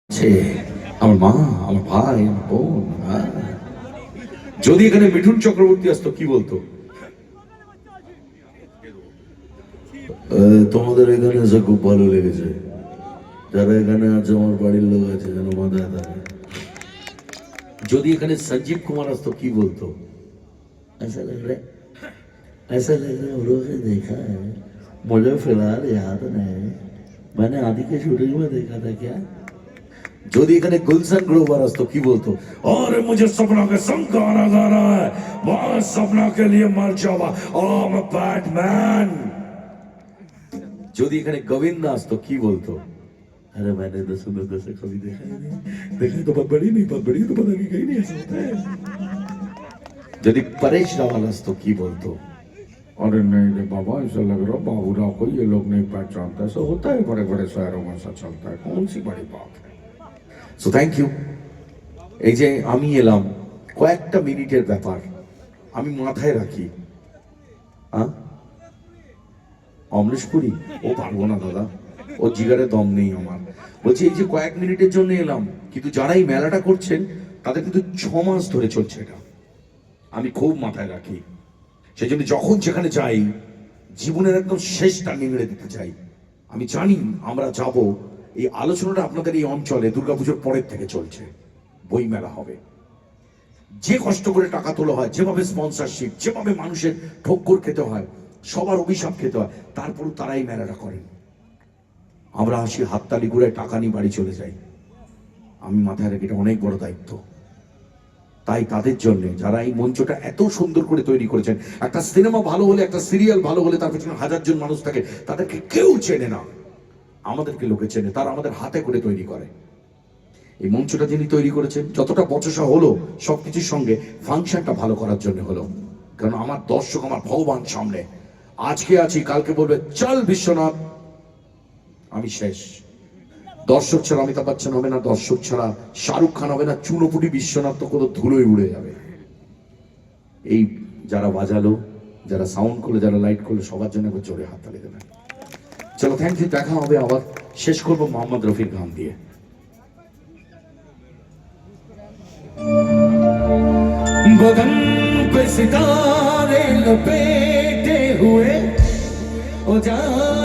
ছে আমার মা, আমার ভাই, আমার বোন। যদি এখানে মিঠুন চক্রবর্তী আসতো কি বলতো? তোমাদের এখানে এসে খুব ভালো লেগেছে, যারা এখানে আছে আমার বাড়ির লোক আছে যেন মাথায় থাকে। যদি এখানে সঞ্জীব কুমার আসতো কি বলতো? ऐसा लग रहा है, ऐसा लग रहा है हम लोगों ने देखा है, मुझे फिलहाल याद नहीं, मैंने आदि के शूटिंग में देखा था क्या। যদি এখানে গুলশান গ্रोवर আসতো কি বলতো? और मुझे सपना के संग गाना गाना है, मैं सपना के लिए मर जाऊंगा, ओह मैं बैटमैन। যদি এখানে গোবিন্দ আসতো কি বলতো? अरे मैंने तो सुंदर से कभी देखा ही नहीं, देखा तो बहुत बड़ी नहीं, बहुत बड़ी तो पता नहीं कहीं नहीं ऐसा होता है। যদি परेश रावल আসতো কি বলতো? अरे नहीं रे बाबा, ऐसा लग रहा बाबूरा को ये लोग नहीं पहचानता, ऐसा होता है बड़े बड़े शहरों में, ऐसा चलता है, कौन सी बड़ी बात है। So thank you. এই যে আমি এলাম, কয়েকটা মিনিটের ব্যাপার আমি মাথায় রাখি। অমরেশপুরি ও পারবো না দাদা, ও জিগারে দম নেই আমার। বলছি এই যে কয়েক মিনিটের জন্য এলাম, কিন্তু যারা এই মেলাটা করছেন তাদের কিন্তু 6 মাস ধরে চলছে এটা, আমি খুব মাথায় রাখি। সেই জন্য যখন যেখানে যাই জীবনের একদম শেষটা নিংড়ে দিতে চাই। আমি জানি আমরা যাব, এই আলোচনাটা আপনাদের এই অঞ্চলে দুর্গাপুজোর পরের থেকে চলছে, বই মেলা হবে। যে কষ্ট করে টাকা তোলা হয়, যেভাবে স্পন্সরশিপ, যেভাবে মানুষের ঠক্কর খেতে হয়, সবার অভিশাপ খেতে হয়, তারপরও তারা এই মেলাটা করেন। আমরা আসি হাততালি করে টাকা নিয়ে বাড়ি চলে যাই। আমি মাথায় রাখি এটা অনেক বড় দায়িত্ব। তাই তাদের জন্য যারা এই মঞ্চটা এত সুন্দর করে তৈরি করেছেন, একটা সিনেমা ভালো হলে, একটা সিরিয়াল ভালো হলে তার পেছনে 1000 জন মানুষ থাকে, তাদেরকে কেউ চেনে না, আমাদেরকে লোকে চেনে, তারা আমাদের হাতে করে তৈরি করে। এই মঞ্চটা যিনি তৈরি করেছেন, যতটা বচসা হলো সবকিছুর সঙ্গে ফাংশনটা ভালো করার জন্য হলো। কারণ আমার দর্শক আমার ভগবান সামনে, আজকে আছি কালকে বলবে চল বিশ্বনাথ, আমি শেষ। দর্শক ছাড়া অমিতাভ বচ্চন হবে না, দর্শক ছাড়া শাহরুখ খান হবে না, চুনোপুটি বিশ্বনাথ তো কোনো ধুলোই উড়ে যাবে। এই যারা বাজালো, যারা সাউন্ড করলো, যারা লাইট করলো, সবার জন্য একবার জোরে হাততালি দেবেন। চলো থ্যাংক ইউ, দেখা হবে আবার। শেষ করবো মোহাম্মদ রফির গান দিয়ে। बदन पे सितारे लपेटे हुए ओ जा